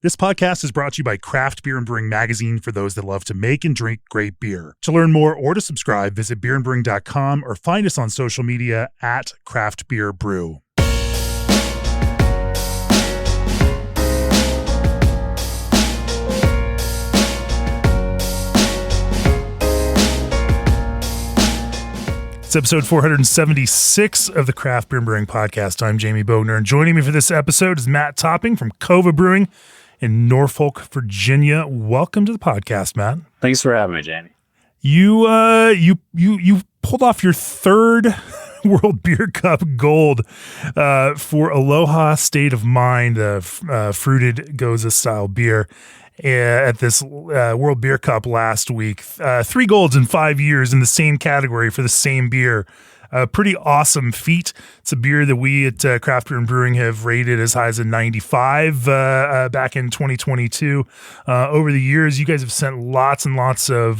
This podcast is brought to you by Craft Beer and Brewing Magazine for those that love to make and drink great beer. To learn more or to subscribe, visit beerandbrewing.com or find us on social media at Craft Beer Brew. It's episode 476 of the Craft Beer and Brewing Podcast. I'm Jamie Bogner, and joining me for this episode is Matt Topping from COVA Brewing in Norfolk, Virginia. Welcome to the podcast, Matt. Thanks for having me, Jamie. You pulled off your third World Beer Cup gold for Aloha State of Mind, fruited Goza style beer at this World Beer Cup last week. 3 golds in 5 years in the same category for the same beer. Pretty awesome feat. It's a beer that we at Craft Beer and Brewing have rated as high as a 95 back in 2022. Over the years, you guys have sent lots and lots of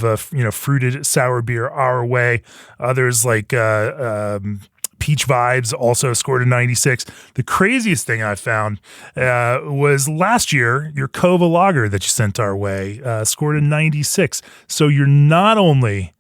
fruited sour beer our way. Others like Peach Vibes also scored a 96. The craziest thing I found was last year, your COVA lager that you sent our way scored a 96. So you're not only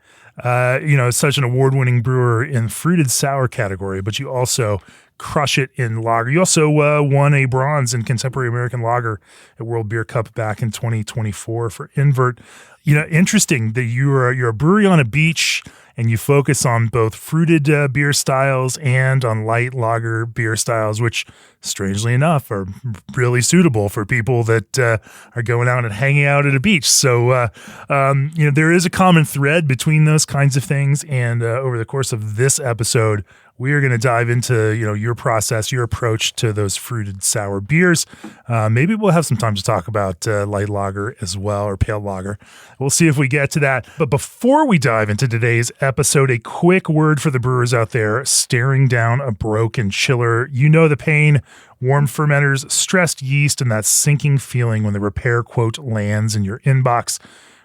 such an award-winning brewer in fruited sour category, but you also crush it in lager. You also won a bronze in Contemporary American Lager at World Beer Cup back in 2024 for Invert. Interesting that you're a brewery on a beach and you focus on both fruited beer styles and on light lager beer styles, which, strangely enough, are really suitable for people that are going out and hanging out at a beach. So, there is a common thread between those kinds of things. And over the course of this episode, we are going to dive into, your process, your approach to those fruited sour beers. Maybe we'll have some time to talk about light lager as well, or pale lager. We'll see if we get to that. But before we dive into today's episode, a quick word for the brewers out there staring down a broken chiller. You know the pain. Warm fermenters, stressed yeast, and that sinking feeling when the repair quote lands in your inbox.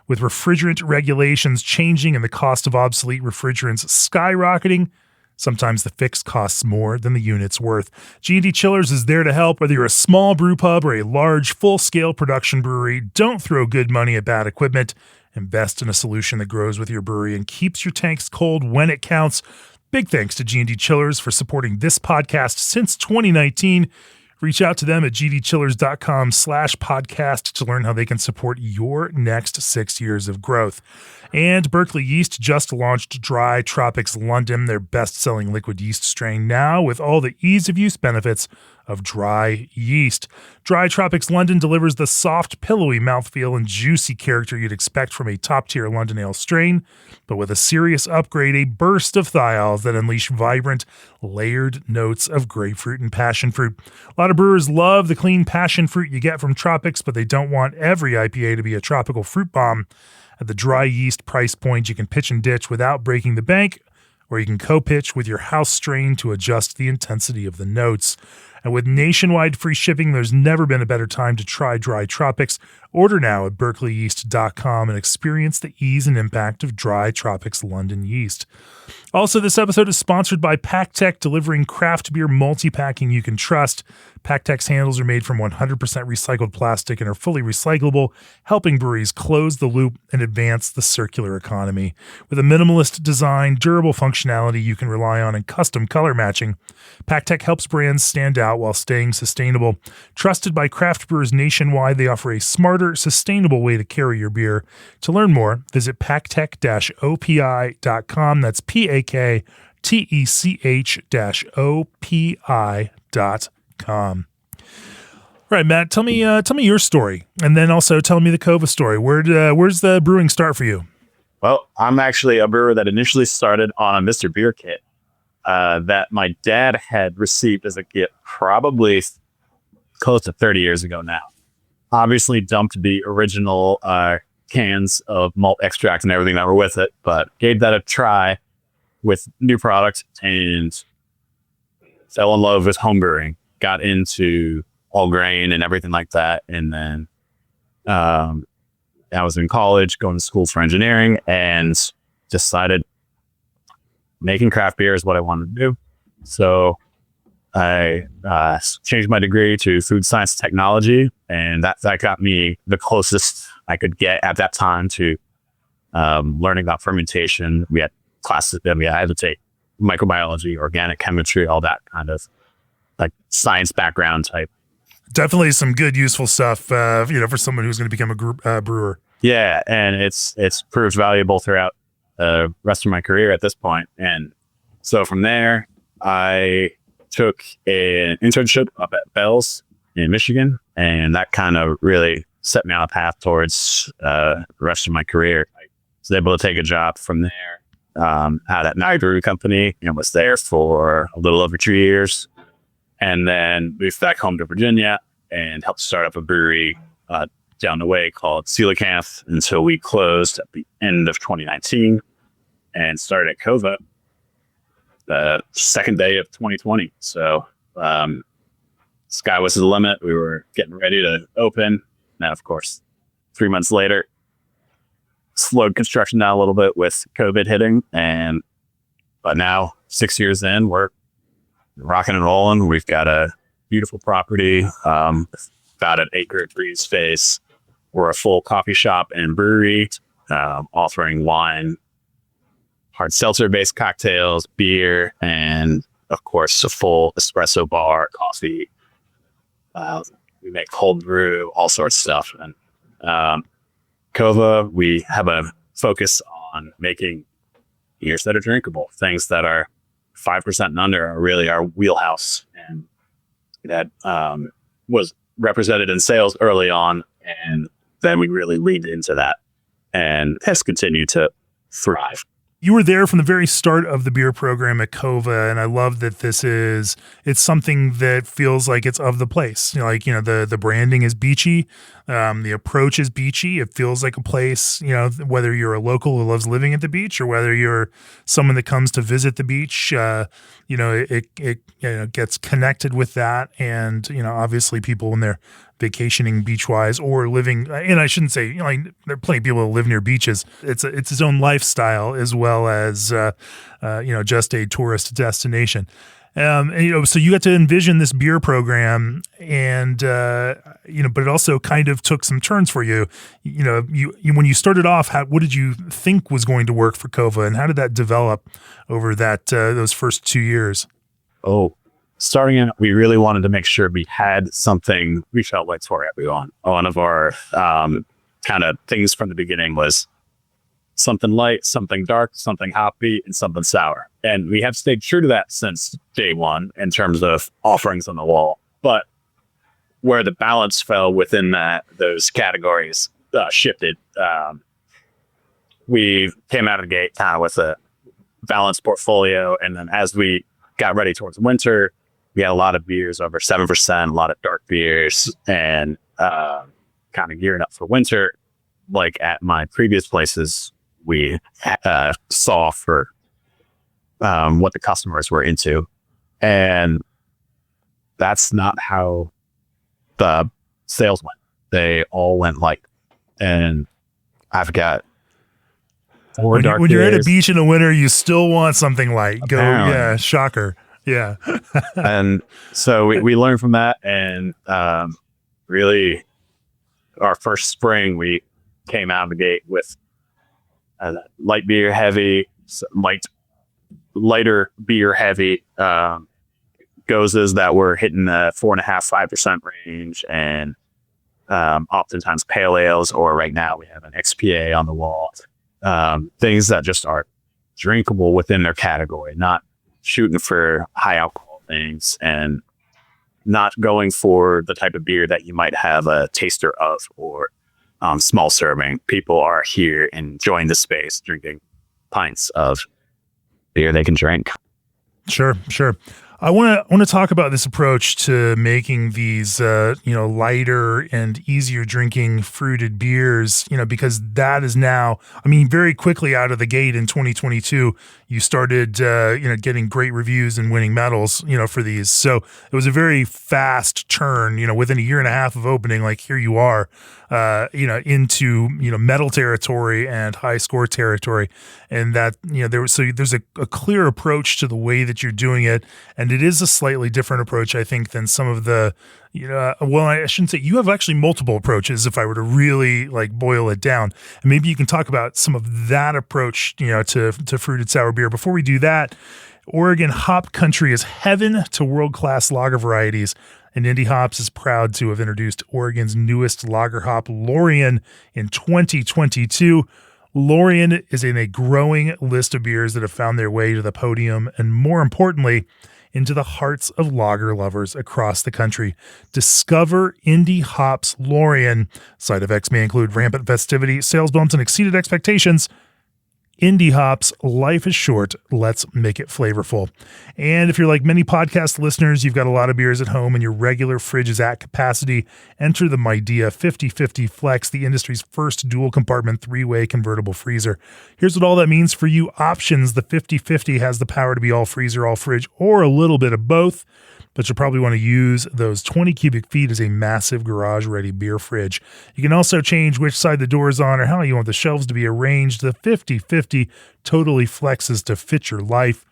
With refrigerant regulations changing and the cost of obsolete refrigerants skyrocketing, sometimes the fix costs more than the unit's worth. G&D Chillers is there to help. Whether you're a small brew pub or a large, full-scale production brewery, don't throw good money at bad equipment. Invest in a solution that grows with your brewery and keeps your tanks cold when it counts. Big thanks to G&D Chillers for supporting this podcast since 2019. Reach out to them at gdchillers.com/podcast to learn how they can support your next 6 years of growth. And Berkeley Yeast just launched Dry Tropics London, their best-selling liquid yeast strain, now with all the ease-of-use benefits of dry yeast. Dry Tropics London delivers the soft, pillowy mouthfeel and juicy character you'd expect from a top-tier London ale strain, but with a serious upgrade, a burst of thiols that unleash vibrant, layered notes of grapefruit and passion fruit. A lot of brewers love the clean passion fruit you get from Tropics, but they don't want every IPA to be a tropical fruit bomb. At the dry yeast price point, you can pitch and ditch without breaking the bank, or you can co-pitch with your house strain to adjust the intensity of the notes. And with nationwide free shipping, there's never been a better time to try Dry Tropics. Order now at berkeleyyeast.com and experience the ease and impact of Dry Tropics London yeast. Also, this episode is sponsored by PackTech, delivering craft beer multi-packing you can trust. PackTech's handles are made from 100% recycled plastic and are fully recyclable, helping breweries close the loop and advance the circular economy. With a minimalist design, durable functionality you can rely on, and custom color matching, PackTech helps brands stand out while staying sustainable. Trusted by craft brewers nationwide, they offer a smarter, sustainable way to carry your beer. To learn more, visit packtech-opi.com. That's PAKTECH-OPI.com. All right, Matt, tell me your story, and then also tell me the COVA story. Where's the brewing start for you? Well, I'm actually a brewer that initially started on a Mr. Beer kit that my dad had received as a gift probably close to 30 years ago now. Obviously dumped the original cans of malt extract and everything that were with it, but gave that a try with new product and fell in love with home brewing. Got into all grain and everything like that. And then I was in college going to school for engineering and decided making craft beer is what I wanted to do. So I changed my degree to food science technology, and that got me the closest I could get at that time to learning about fermentation. We had classes that I had to take microbiology, organic chemistry, all that kind of like science background type. Definitely some good, useful stuff, for someone who's going to become a brewer. Yeah, and it's proved valuable throughout the rest of my career at this point. And so from there, I took an internship up at Bell's in Michigan, and that kind of really set me on a path towards the rest of my career. I was able to take a job from there out at Midea Brewing Company, and was there for a little over 2 years. And then moved back home to Virginia and helped start up a brewery down the way called Coelacanth until we closed at the end of 2019 and started at COVA the second day of 2020. So sky was the limit. We were getting ready to open. Now, of course, 3 months later, slowed construction down a little bit with COVID hitting. But now, 6 years in, we're rocking and rolling. We've got a beautiful property, about an acre green space. We're a full coffee shop and brewery, offering wine, hard seltzer-based cocktails, beer, and of course a full espresso bar, coffee. We make cold brew, all sorts of stuff. And COVA, we have a focus on making beers that are drinkable, things that are 5% and under are really our wheelhouse. And that was represented in sales early on. And then we really leaned into that and has continued to thrive. You were there from the very start of the beer program at COVA, and I love that it's something that feels like it's of the place. The branding is beachy, the approach is beachy. It feels like a place, whether you're a local who loves living at the beach or whether you're someone that comes to visit the beach, it gets connected with that. And, obviously people when they're vacationing beach-wise or living, and I shouldn't say, there are plenty of people that live near beaches. It's its own lifestyle as well as, just a tourist destination. So you got to envision this beer program and, but it also kind of took some turns for you. When you started off, what did you think was going to work for COVA, and how did that develop over those first 2 years? Starting out, we really wanted to make sure we had something we felt like for everyone. One of our kind of things from the beginning was something light, something dark, something hoppy, and something sour. And we have stayed true to that since day one in terms of offerings on the wall. But where the balance fell within those categories shifted. We came out of the gate with a balanced portfolio. And then as we got ready towards winter, we had a lot of beers over 7%, a lot of dark beers, and kind of gearing up for winter. Like at my previous places, we saw for what the customers were into. And that's not how the sales went. They all went light. And I've got four dark when you're at a beers. beach in the winter, you still want something light. Apparently. Yeah, shocker. Yeah. And so we learned from that. And really, our first spring, we came out of the gate with light beer heavy, lighter beer heavy gozes that were hitting the 4.5-5% range, and oftentimes pale ales, or right now we have an XPA on the wall. Things that just are drinkable within their category, not shooting for high alcohol things and not going for the type of beer that you might have a taster of or small serving. People are here enjoying the space, drinking pints of beer they can drink. Sure. I want to talk about this approach to making these, lighter and easier drinking fruited beers, because that is now, very quickly out of the gate in 2022, you started, getting great reviews and winning medals, for these. So it was a very fast turn, within a year and a half of opening, like here you are, into, medal territory and high score territory. And that, there's a clear approach to the way that you're doing it. And And it is a slightly different approach, I think, than some of the, well, I shouldn't say, you have actually multiple approaches if I were to really like boil it down. And maybe you can talk about some of that approach, to fruited sour beer. Before we do that, Oregon hop country is heaven to world-class lager varieties, and Indy Hops is proud to have introduced Oregon's newest lager hop, Lorien, in 2022. Lorien is in a growing list of beers that have found their way to the podium, and more importantly, into the hearts of lager lovers across the country. Discover Indy Hops Lorien. Side effects may include rampant festivity, sales bumps, and exceeded expectations. Indy Hops, life is short. Let's make it flavorful. And if you're like many podcast listeners, you've got a lot of beers at home and your regular fridge is at capacity, enter the Midea 50/50 Flex, the industry's first dual-compartment 3-way convertible freezer. Here's what all that means for you options. The 50/50 has the power to be all freezer, all fridge, or a little bit of both. But you'll probably want to use those 20 cubic feet as a massive garage-ready beer fridge. You can also change which side the door is on or how you want the shelves to be arranged. The 50/50 totally flexes to fit your life.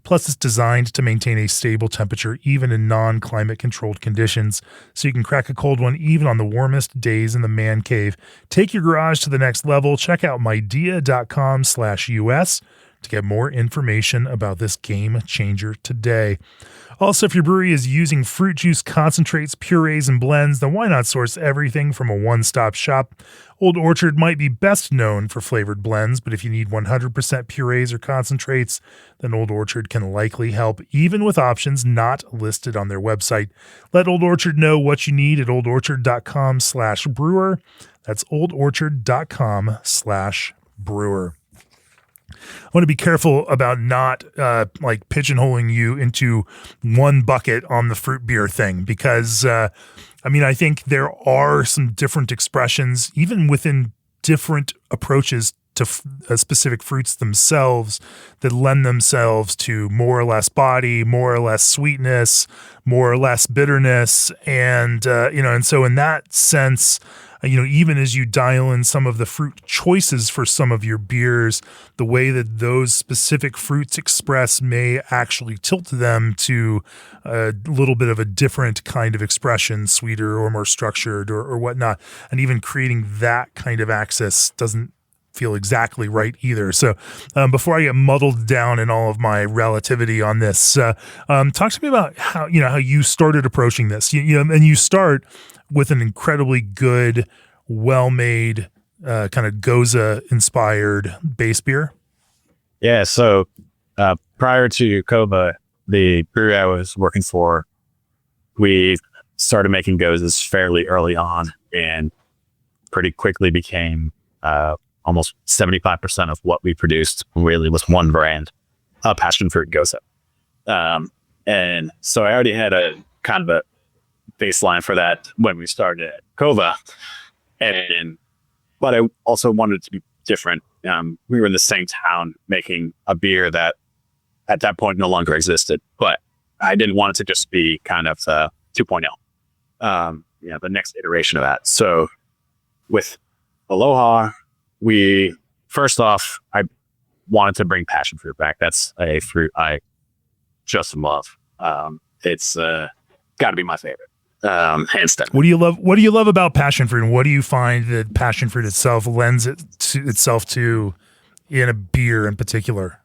Plus, it's designed to maintain a stable temperature even in non-climate controlled conditions, so you can crack a cold one even on the warmest days in the man cave. Take your garage to the next level. Check out midea.com/US to get more information about this game changer today. Also, if your brewery is using fruit juice concentrates, purees, and blends, then why not source everything from a one-stop shop? Old Orchard might be best known for flavored blends, but if you need 100% purees or concentrates, then Old Orchard can likely help, even with options not listed on their website. Let Old Orchard know what you need at oldorchard.com/brewer. That's oldorchard.com/brewer. I want to be careful about not like pigeonholing you into one bucket on the fruit beer thing, because I think there are some different expressions, even within different approaches to specific fruits themselves, that lend themselves to more or less body, more or less sweetness, more or less bitterness. And, and so in that sense, even as you dial in some of the fruit choices for some of your beers, the way that those specific fruits express may actually tilt them to a little bit of a different kind of expression, sweeter or more structured or whatnot. And even creating that kind of access doesn't feel exactly right either. So before I get muddled down in all of my relativity on this, talk to me about how you started approaching this. And you start with an incredibly good, well-made, kind of Goza-inspired base beer. Yeah, so prior to COVA, the brewery I was working for, we started making Gozas fairly early on and pretty quickly became almost 75% of what we produced really was one brand, passion fruit Goza. And so I already had a kind of a baseline for that when we started at COVA, but I also wanted it to be different. We were in the same town making a beer that at that point no longer existed, but I didn't want it to just be kind of 2.0, the next iteration of that. So with Aloha, I wanted to bring passion fruit back. That's a fruit I just love. It's got to be my favorite. Hands down. What do you love about passion fruit, and what do you find that passion fruit itself lends itself to in a beer in particular?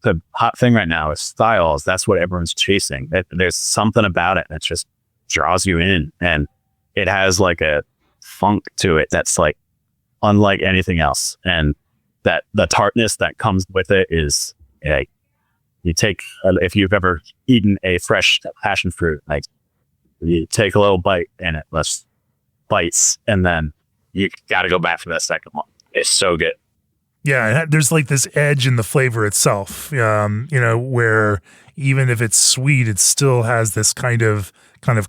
The hot thing right now is styles. That's what everyone's chasing. There's something about it that just draws you in, and it has like a funk to it that's like unlike anything else. And that the tartness that comes with it is like, you take, if you've ever eaten a fresh passion fruit, like you take a little bite and it less bites, and then you got to go back for that second one. It's so good. Yeah, there's like this edge in the flavor itself, where even if it's sweet, it still has this kind of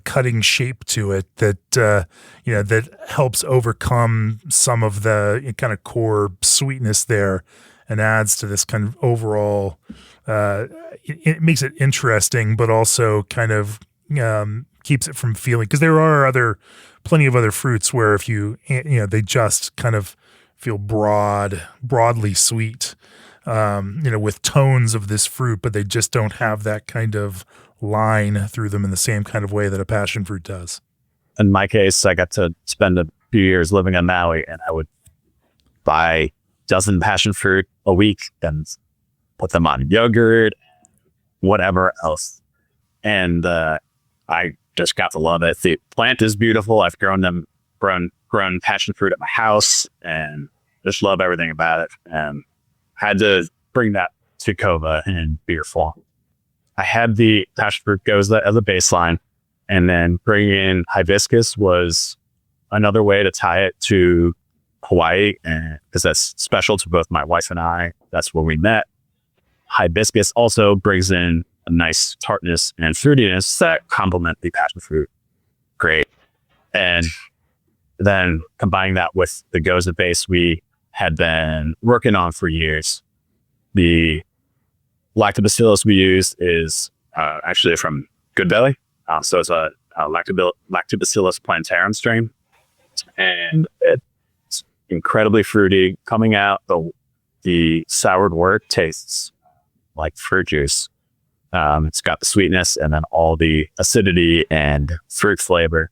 cutting shape to it that that helps overcome some of the kind of core sweetness there, and adds to this kind of overall. It makes it interesting, but also kind of keeps it from feeling, because there are plenty of other fruits where if they just kind of feel broadly sweet, with tones of this fruit, but they just don't have that kind of line through them in the same kind of way that a passion fruit does. In my case, I got to spend a few years living on Maui, and I would buy a dozen passion fruit a week and put them on yogurt, whatever else. And I just got to love it. The plant is beautiful. I've grown passion fruit at my house and just love everything about it. And had to bring that to COVA in beer form. I had the passion fruit goza as a baseline, and then bringing in hibiscus was another way to tie it to Hawaii, and because that's special to both my wife and I. That's where we met. Hibiscus also brings in a nice tartness and fruitiness that complement the passion fruit great. And then combining that with the goza base we had been working on for years. The Lactobacillus we use is actually from Goodbelly. So it's a Lactobacillus plantarum strain. And it's incredibly fruity. Coming out, the soured wort tastes like fruit juice. It's got the sweetness and then all the acidity and fruit flavor.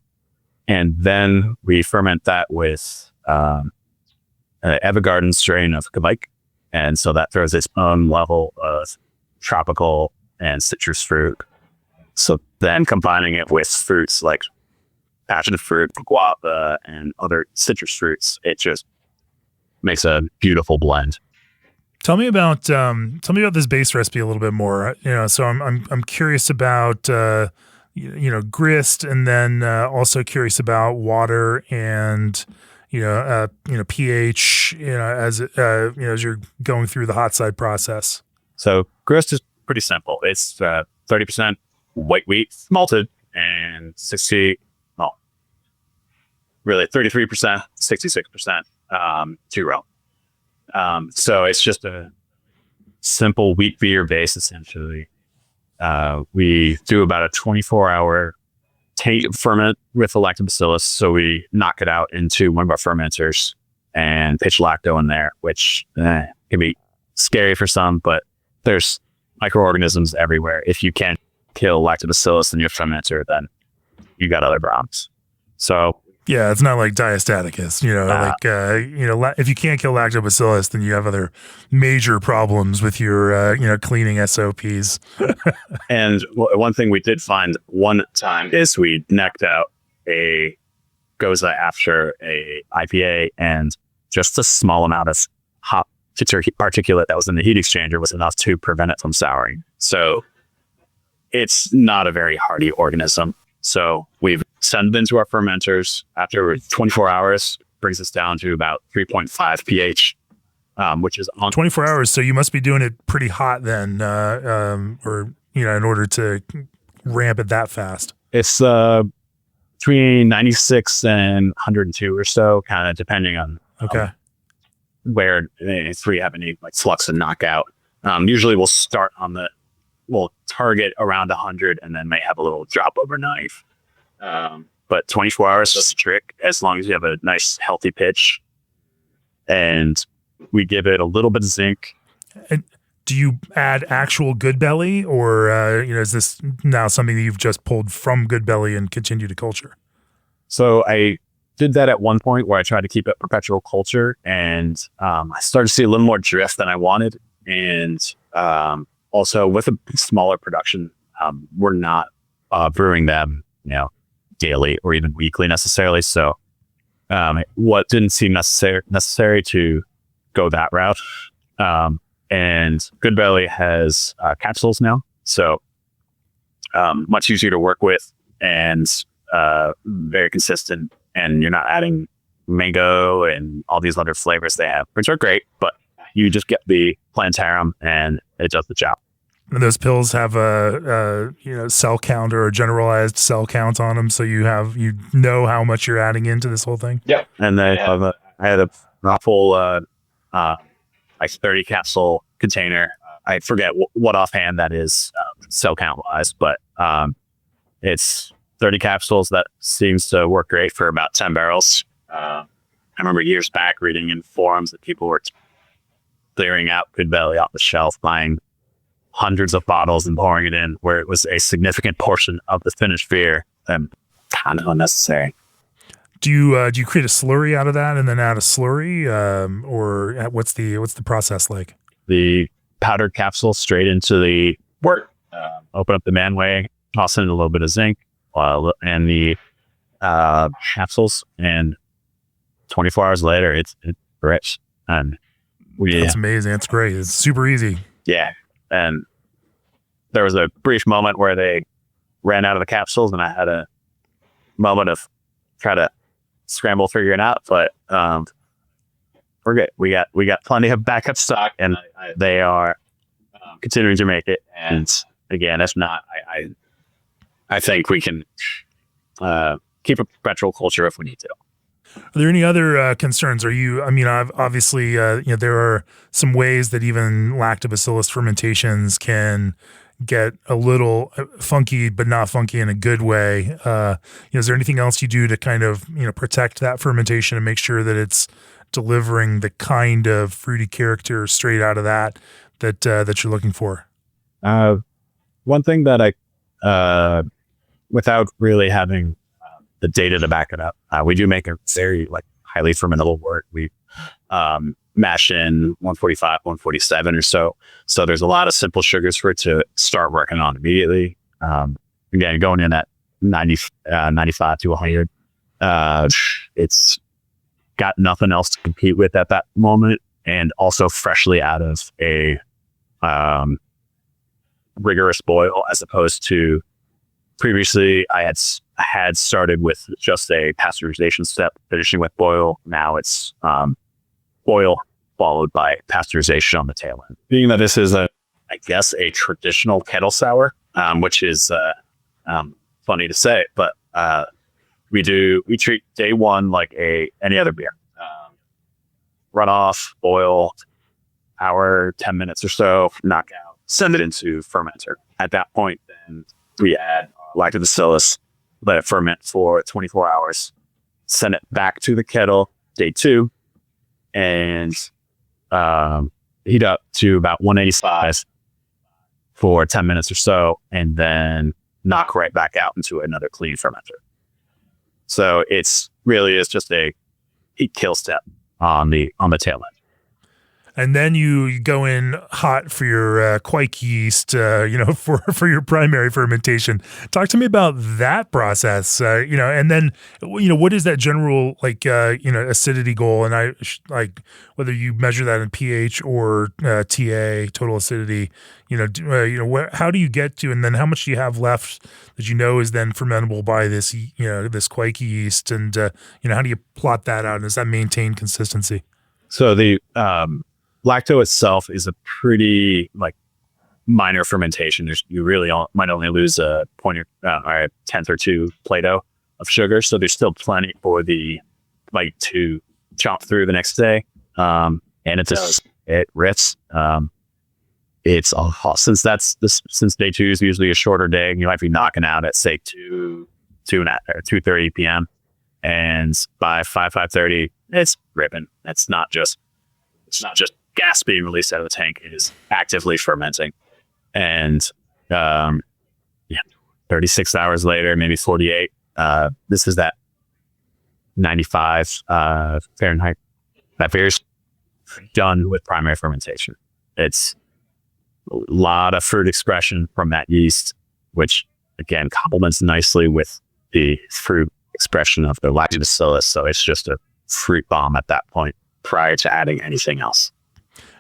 And then we ferment that with an Evergarden strain of Quebec. And so that throws its own level of tropical and citrus fruit. So then combining it with fruits like passion fruit, guava, and other citrus fruits, it just makes a beautiful blend. Tell me about this base recipe a little bit more. So I'm curious about grist, and then also curious about water and pH. As you're going through the hot side process. So grist is pretty simple. It's 30% white wheat malted and 33%, 66% two row. So it's just a simple wheat beer base, essentially. We do about a 24-hour ferment with the lactobacillus. So we knock it out into one of our fermenters and pitch lacto in there, which can be scary for some, but there's microorganisms everywhere. If you can't kill lactobacillus in your fermenter, then you got other problems. So yeah, it's not like diastaticus, if you can't kill lactobacillus, then you have other major problems with your, cleaning SOPs. And one thing we did find one time is we necked out a goza after a IPA, and just a small amount of hop particulate that was in the heat exchanger was enough to prevent it from souring. So it's not a very hardy organism. So we've sent it into our fermenters after 24 hours, brings us down to about 3.5 pH, which is on 24 hours. So you must be doing it pretty hot then, in order to ramp it that fast. It's between 96 and 102 or so, kind of depending on where if we have any like flux and knockout. Usually we'll target around 100 and then may have a little drop overnight. But 24 hours is a trick as long as you have a nice healthy pitch. And we give it a little bit of zinc. And do you add actual Goodbelly, or is this now something that you've just pulled from Goodbelly and continue to culture? So I did that at one point where I tried to keep it perpetual culture, and I started to see a little more drift than I wanted. And also with a smaller production, we're not brewing them, daily or even weekly necessarily. So what didn't seem necessary to go that route. And Goodbelly has capsules now, so much easier to work with and very consistent. And you're not adding mango and all these other flavors they have, which are great, but you just get the plantarum and it does the job. And those pills have a cell count or a generalized cell count on them, so you know how much you're adding into this whole thing. Yep. And I had a full 30 capsule container. I forget what offhand that is cell count wise, but it's 30 capsules. That seems to work great for about 10 barrels. I remember years back reading in forums that people were clearing out Goodbelly off the shelf, buying hundreds of bottles and pouring it in, where it was a significant portion of the finished beer, kind of unnecessary. Do you create a slurry out of that and then add a slurry, or what's the process like? The powdered capsule straight into the wort. Open up the manway, toss in a little bit of zinc, and the capsules, and 24 hours later, it's rich. And that's amazing. That's great. It's super easy. Yeah. And there was a brief moment where they ran out of the capsules, and I had a moment of try to scramble figuring out, but we're good. We got plenty of backup stock, and they are continuing to make it. And again, if not, I think we can keep a perpetual culture if we need to. Are there any other concerns? Obviously, there are some ways that even Lactobacillus fermentations can get a little funky, but not funky in a good way. Is there anything else you do to kind of, protect that fermentation and make sure that it's delivering the kind of fruity character straight out of that you're looking for? One thing that I, without really having the data to back it up, we do make a very highly fermentable wort. We mash in 145, 147 or so. So there's a lot of simple sugars for it to start working on immediately. Again, going in at 95 to 100, it's got nothing else to compete with at that moment, and also freshly out of a rigorous boil, as opposed to previously I had started with just a pasteurization step, finishing with boil. Now it's boil followed by pasteurization on the tail end. Being that this is a traditional kettle sour, which is funny to say, but we treat day one like any other beer. Run off, boil, hour, 10 minutes or so, knock out, send it into fermenter. At that point, then we add Lactobacillus, let it ferment for 24 hours, send it back to the kettle day two, and heat up to about 185 for 10 minutes or so, and then knock right back out into another clean fermenter. So it's really is just a heat kill step on the tail end. And then you go in hot for your quake yeast, for your primary fermentation. Talk to me about that process, and then, what is that general, acidity goal? And whether you measure that in pH or TA, total acidity, how do you get to, and then how much do you have left that is then fermentable by this, this quake yeast? And, how do you plot that out? And does that maintain consistency? So the, lacto itself is a pretty minor fermentation. You really might only lose a point or a tenth or two Plato of sugar. So there's still plenty for the to chomp through the next day. And it rips. It's since day two is usually a shorter day, you might be knocking out at say 2:30 p.m. And by 5:30, it's ripping. It's not just gas being released out of the tank. It is actively fermenting. And 36 hours later, maybe 48, this is that 95 Fahrenheit. That beer's done with primary fermentation. It's a lot of fruit expression from that yeast, which again complements nicely with the fruit expression of the Lactobacillus. So it's just a fruit bomb at that point prior to adding anything else.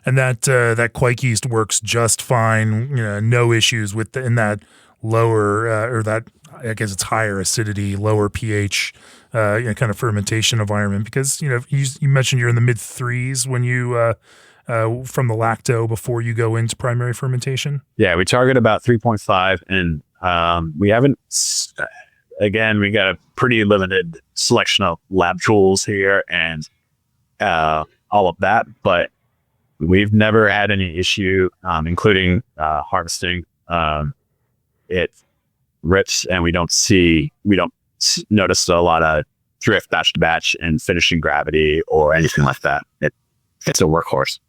And that quake yeast works just fine. No issues with in that lower or that, I guess it's higher acidity, lower pH, kind of fermentation environment. Because you mentioned you're in the mid threes when you from the lacto before you go into primary fermentation. Yeah, we target about 3.5, and we haven't. Again, we got a pretty limited selection of lab tools here and all of that, but we've never had any issue, including harvesting. It rips, and we don't notice a lot of drift batch to batch and finishing gravity or anything like that. It's a workhorse.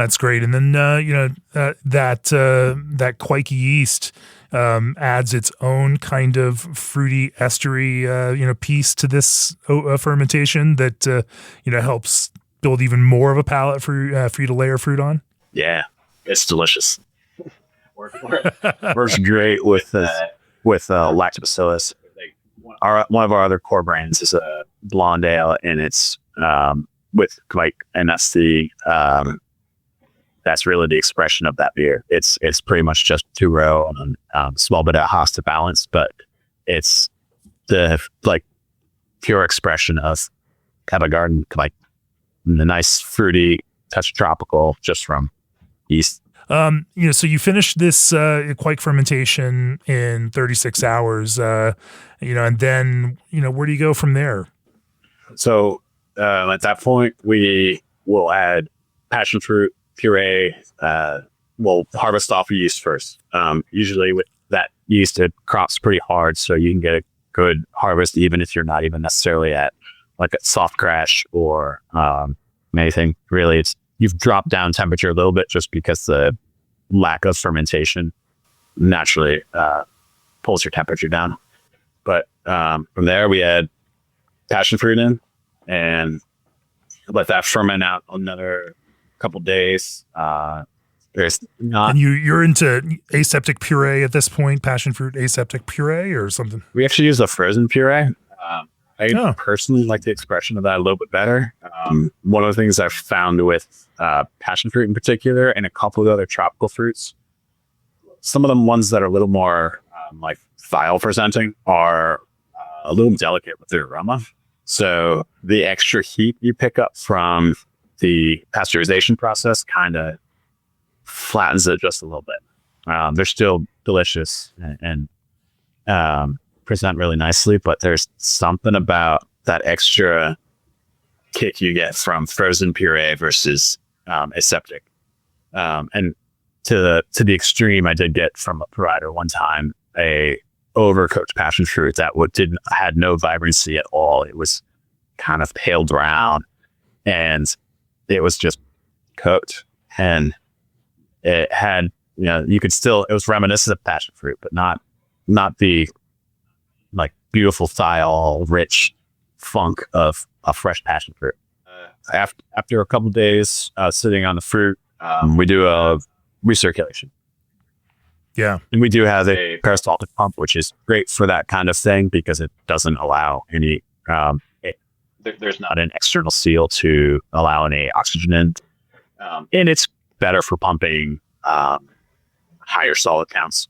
That's great. And then, that quakey yeast adds its own kind of fruity estery, piece to this fermentation that, helps build even more of a palate for you to layer fruit on. Yeah, it's delicious. Works great with Lactobacillus. One of our other core brands is a blonde ale, and it's that's really the expression of that beer. It's pretty much just two row and small bit of hops to balance, but it's the pure expression of Cava Garden, the nice fruity touch tropical just from yeast. So you finished this quake fermentation in 36 hours, and then, where do you go from there? So at that point, we will add passion fruit puree. We'll harvest off yeast first. Usually with that yeast, it crops pretty hard, so you can get a good harvest even if you're not even necessarily at a soft crash or anything. Really, you've dropped down temperature a little bit just because the lack of fermentation naturally pulls your temperature down. But from there, we add passion fruit in and let that ferment out another couple days. There's not. And you're into aseptic puree at this point, passion fruit aseptic puree or something? We actually use a frozen puree. I personally like the expression of that a little bit better. One of the things I've found with passion fruit in particular and a couple of other tropical fruits, some of them ones that are a little more thiol presenting are a little delicate with their aroma. So the extra heat you pick up from the pasteurization process kind of flattens it just a little bit. They're still delicious and present really nicely, but there's something about that extra kick you get from frozen puree versus aseptic. And to the extreme, I did get from a provider one time a overcooked passion fruit that had no vibrancy at all. It was kind of pale brown, and it was just cooked, and it had it was reminiscent of passion fruit, but not the beautiful thiol rich funk of a fresh passion fruit. After a couple of days sitting on the fruit, we do a recirculation. Yeah. And we do have a peristaltic pump, which is great for that kind of thing because it doesn't allow any, there's not an external seal to allow any oxygen in. And it's better for pumping higher solid counts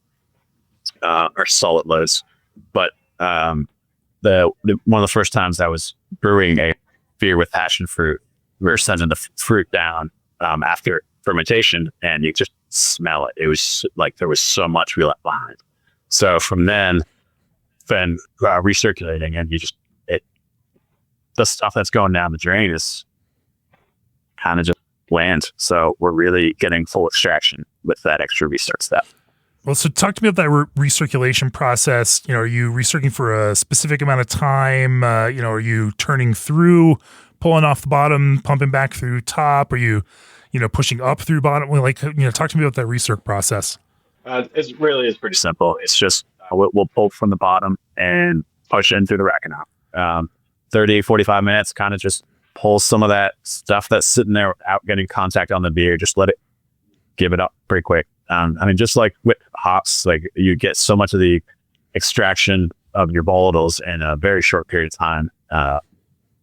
or solid loads. But one of the first times I was brewing a beer with passion fruit, we were sending the fruit down after fermentation, and you just smell it. It was there was so much we left behind. So from then recirculating, and the stuff that's going down the drain is kind of just bland. So we're really getting full extraction with that extra recirc step. Well, so talk to me about that recirculation process. Are you recirculating for a specific amount of time? Are you turning through, pulling off the bottom, pumping back through top? Are you, pushing up through bottom? Talk to me about that recirc process. It really is pretty simple. It's just we'll pull from the bottom and push in through the rack and out. 30, 45 minutes, kind of just pull some of that stuff that's sitting there out getting contact on the beer. Just let it give it up pretty quick. Just like with hops, you get so much of the extraction of your volatiles in a very short period of time.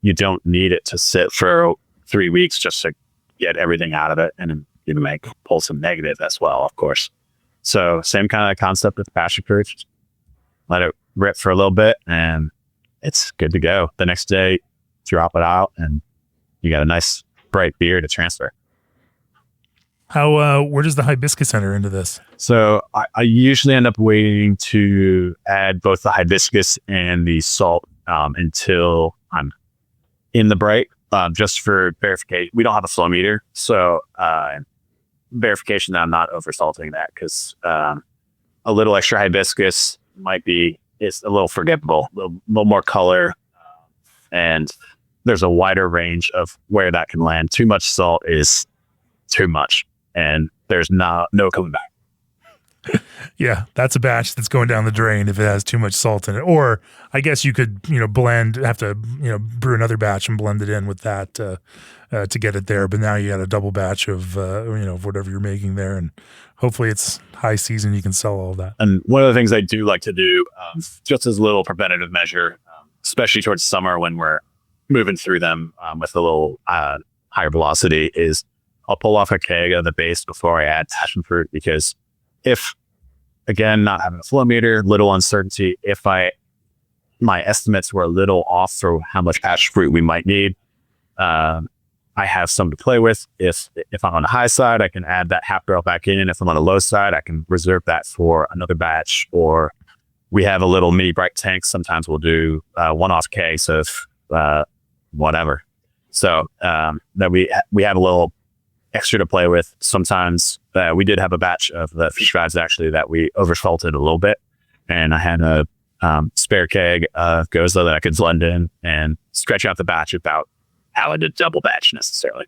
You don't need it to sit for 3 weeks just to get everything out of it, and you pull some negative as well, of course. So same kind of concept with passion fruit. Just let it rip for a little bit, and it's good to go. The next day, drop it out, and you got a nice bright beer to transfer. Where does the hibiscus enter into this? So I usually end up waiting to add both the hibiscus and the salt until I'm in the bright, just for verification. We don't have a flow meter, so verification that I'm not over salting that, because a little extra hibiscus it's a little forgivable, a little more color, and there's a wider range of where that can land. Too much salt is too much, and there's no coming back. Yeah, that's a batch that's going down the drain if it has too much salt in it. Or I guess you could, have to, brew another batch and blend it in with that to get it there. But now you got a double batch of, of whatever you're making there. And hopefully it's high season. You can sell all of that. And one of the things I do like to do, just as a little preventative measure, especially towards summer when we're moving through them with a little higher velocity, is I'll pull off a keg of the base before I add passion fruit, because if, again, not having a flow meter, little uncertainty, if my estimates were a little off for how much passion fruit we might need, I have some to play with. If I'm on the high side, I can add that half barrel back in. And if I'm on the low side, I can reserve that for another batch. Or we have a little mini brite tank. Sometimes we'll do a one-off case of whatever. So that we have a little extra to play with. Sometimes we did have a batch of the fish fries actually that we oversalted a little bit, and I had a spare keg of Goza that I could blend in and stretch out the batch without having to double batch necessarily.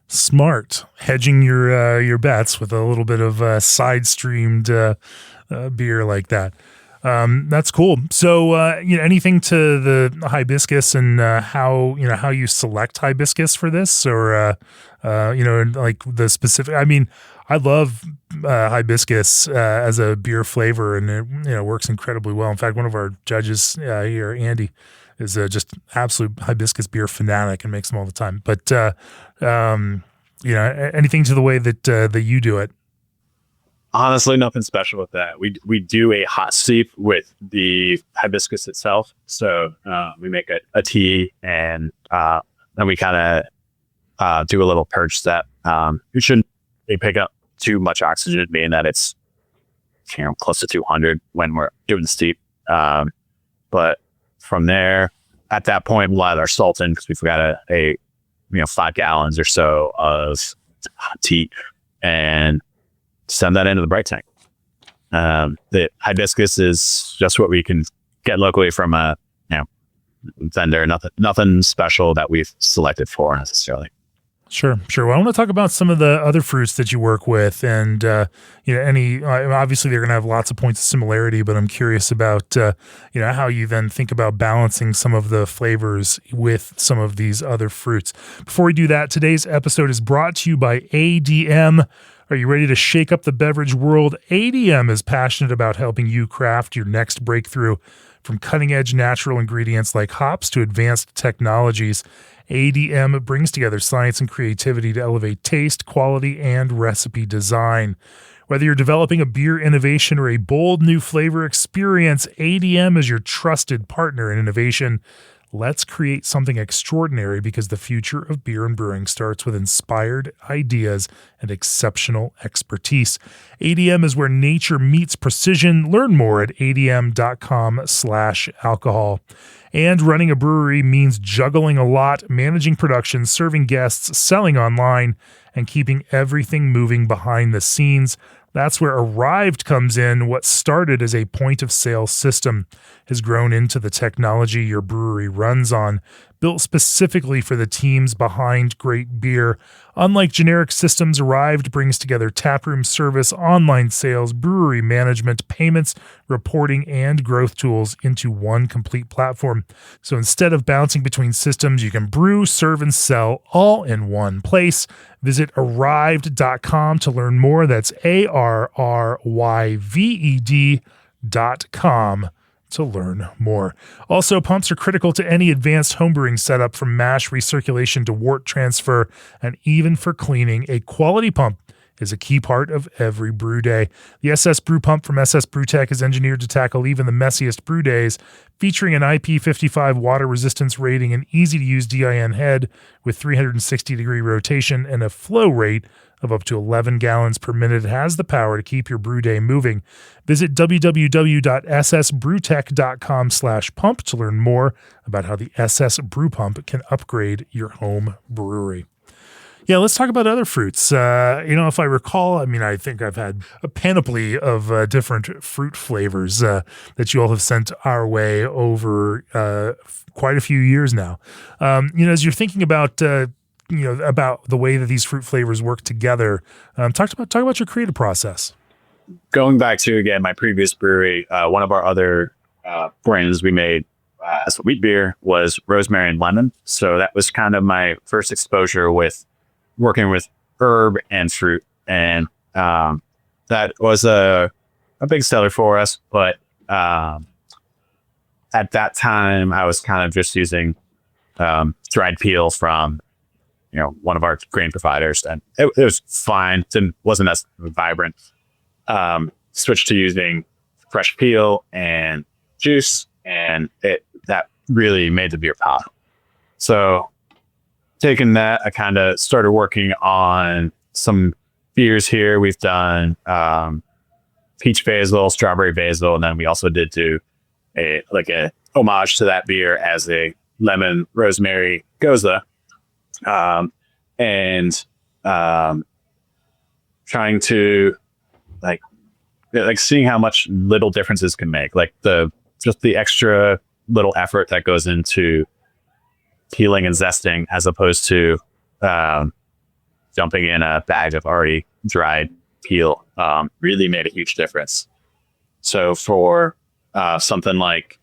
Smart, hedging your bets with a little bit of side streamed beer like that. That's cool. So, anything to the hibiscus and how you select hibiscus for this, or like the specific. I mean, I love hibiscus as a beer flavor, and it works incredibly well. In fact, one of our judges here, Andy, is just absolute hibiscus beer fanatic and makes them all the time. But anything to the way that you do it. Honestly, nothing special with that. We do a hot steep with the hibiscus itself. So we make a tea, and then we kind of do a little purge step. You shouldn't pick up too much oxygen, being that it's close to 200 when we're doing the steep. But from there, at that point, we'll add our salt in, because we've got a 5 gallons or so of tea, and send that into the brite tank. The hibiscus is just what we can get locally from a vendor. Nothing special that we've selected for necessarily. Sure. Well, I want to talk about some of the other fruits that you work with, and obviously they're going to have lots of points of similarity, but I'm curious about how you then think about balancing some of the flavors with some of these other fruits. Before we do that, today's episode is brought to you by ADM. Are you ready to shake up the beverage world? ADM is passionate about helping you craft your next breakthrough. From cutting-edge natural ingredients like hops to advanced technologies, ADM brings together science and creativity to elevate taste, quality, and recipe design. Whether you're developing a beer innovation or a bold new flavor experience, ADM is your trusted partner in innovation. Let's create something extraordinary, because the future of beer and brewing starts with inspired ideas and exceptional expertise. ADM is where nature meets precision. Learn more at adm.com/alcohol. And running a brewery means juggling a lot, managing production, serving guests, selling online, and keeping everything moving behind the scenes. That's where Arrived comes in. What started as a point-of-sale system has grown into the technology your brewery runs on, built specifically for the teams behind great beer. Unlike generic systems, Arrived brings together taproom service, online sales, brewery management, payments, reporting, and growth tools into one complete platform. So instead of bouncing between systems, you can brew, serve, and sell all in one place. Visit arrived.com to learn more. That's ARRYVED.com to learn more. Also, pumps are critical to any advanced homebrewing setup, from mash recirculation to wort transfer, and even for cleaning. A quality pump is a key part of every brew day. The SS Brew Pump from SS Brewtech is engineered to tackle even the messiest brew days, featuring an IP55 water resistance rating, an easy-to-use DIN head with 360-degree rotation, and a flow rate of up to 11 gallons per minute. It has the power to keep your brew day moving. Visit www.ssbrewtech.com/pump to learn more about how the SS Brew Pump can upgrade your home brewery. Yeah, let's talk about other fruits. If I recall, I think I've had a panoply of different fruit flavors that you all have sent our way over quite a few years now. As you're thinking about about the way that these fruit flavors work together. Talk about your creative process. Going back to, again, my previous brewery, one of our other brands we made as a wheat beer was rosemary-lemon. So that was kind of my first exposure with working with herb and fruit. And that was a big seller for us. But at that time, I was kind of just using dried peel from one of our grain providers, and it was fine. Wasn't as vibrant. Switched to using fresh peel and juice, and that really made the beer pop. So taking that, I kind of started working on some beers here. We've done peach basil, strawberry basil, and then we also did do a homage to that beer as a lemon rosemary goza, and trying to like seeing how much little differences can make, like just the extra little effort that goes into peeling and zesting as opposed to dumping in a bag of already dried peel, really made a huge difference. So for something like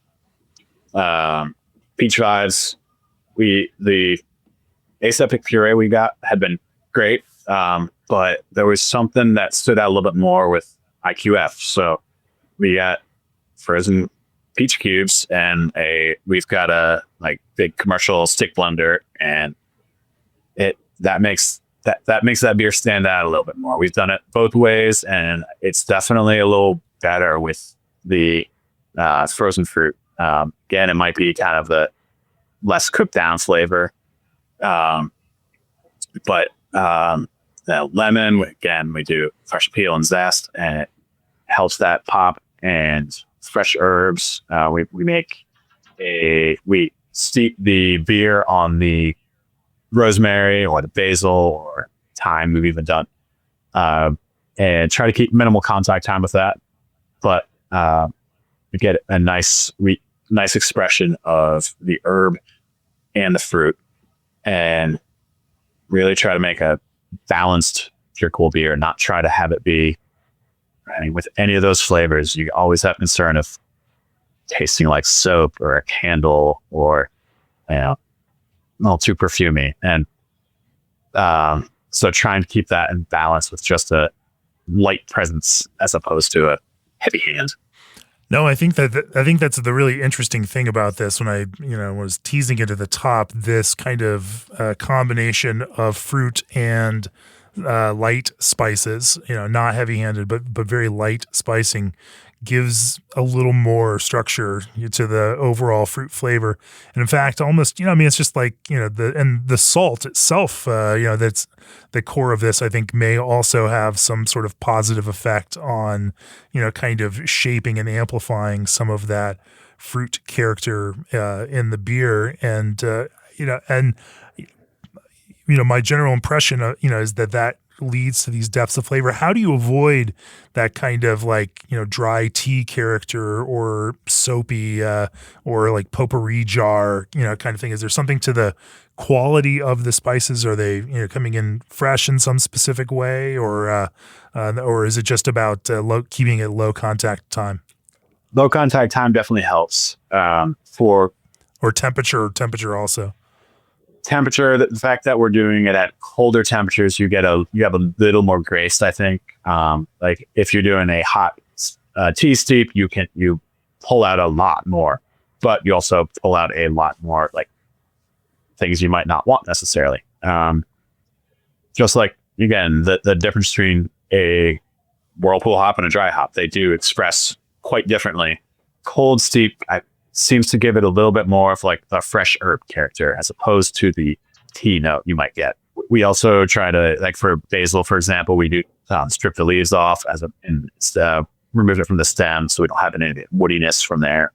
peach vibes, the aseptic puree we got had been great, but there was something that stood out a little bit more with IQF. So we got frozen peach cubes, and we've got a big commercial stick blender, and that makes that beer stand out a little bit more. We've done it both ways, and it's definitely a little better with the frozen fruit. Again, it might be kind of the less cooked down flavor, but lemon, again, we do fresh peel and zest, and it helps that pop. And fresh herbs, we steep the beer on the rosemary or the basil or thyme. We've even done, and try to keep minimal contact time with that, but we get a nice expression of the herb and the fruit, and really try to make a balanced pure cool beer, not try to have it be, with any of those flavors, you always have concern of tasting like soap or a candle or, a little too perfumey. And so trying to keep that in balance with just a light presence as opposed to a heavy hand. No, I think that's the really interesting thing about this. When I was teasing it at the top, this kind of combination of fruit and light spices, not heavy-handed, but very light spicing, gives a little more structure to the overall fruit flavor. And in fact, almost, it's just like, the salt itself, that's the core of this, I think may also have some sort of positive effect on, kind of shaping and amplifying some of that fruit character in the beer. And, my general impression, is that leads to these depths of flavor. How do you avoid that kind of dry tea character or soapy or like potpourri jar, kind of thing? Is there something to the quality of the spices? Are they, coming in fresh in some specific way, or is it just about keeping it low contact time? Low contact time definitely helps. Or temperature also. Temperature, the fact that we're doing it at colder temperatures, you have a little more grace, I think. Like if you're doing a hot tea steep, you pull out a lot more, but you also pull out a lot more like things you might not want necessarily. Just like, again, the difference between a whirlpool hop and a dry hop, they do express quite differently. Cold steep, seems to give it a little bit more of like a fresh herb character as opposed to the tea note you might get. We also try to, like for basil, for example, we do strip the leaves off and remove it from the stem so we don't have any woodiness from there.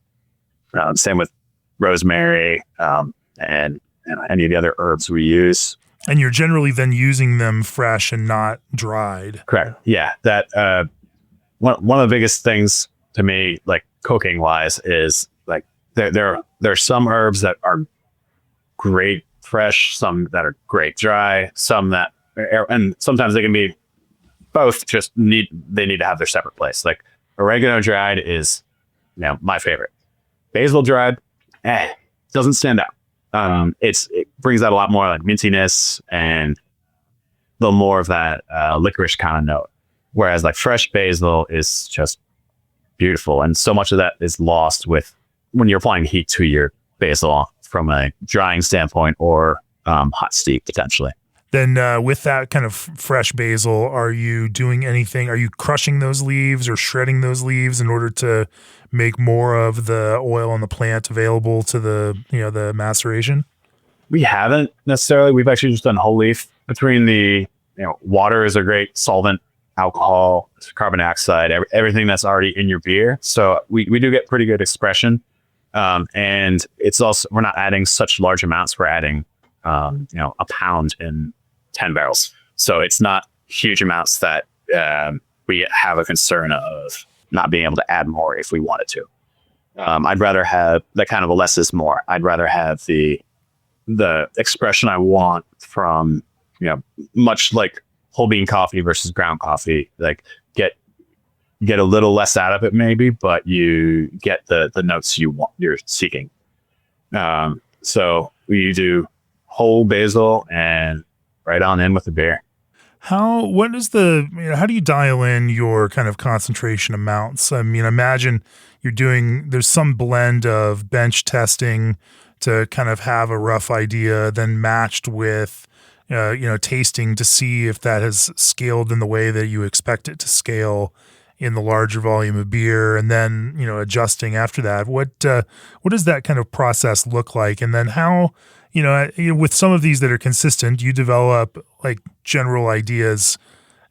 Same with rosemary and any of the other herbs we use. And you're generally then using them fresh and not dried. Correct. Yeah. That one of the biggest things to me, like cooking wise, is like there are some herbs that are great fresh, some that are grape dry, some that and sometimes they can be both. They need to have their separate place. Like oregano dried is, my favorite. Basil dried, doesn't stand out. It brings out a lot more like mintiness and a little more of that licorice kind of note. Whereas like fresh basil is just beautiful, and so much of that is lost when you're applying heat to your basil from a drying standpoint or hot steep potentially. Then with that kind of fresh basil, are you doing anything? Are you crushing those leaves or shredding those leaves in order to make more of the oil on the plant available to the maceration? We haven't necessarily. We've actually just done whole leaf. Between the water is a great solvent, alcohol, carbon dioxide, everything that's already in your beer. So we do get pretty good expression. And it's also, we're not adding such large amounts. We're adding, a pound in 10 barrels. So it's not huge amounts that we have a concern of not being able to add more if we wanted to. I'd rather have that kind of a less is more. I'd rather have the expression I want from, much like whole bean coffee versus ground coffee, like get a little less out of it maybe, but you get the notes you're seeking. So we do whole basil and right on in with the beer. How do you dial in your kind of concentration amounts? I mean, imagine there's some blend of bench testing to kind of have a rough idea, then matched with, tasting to see if that has scaled in the way that you expect it to scale in the larger volume of beer, and then, adjusting after that. What does that kind of process look like? And then how, with some of these that are consistent, you develop like general ideas,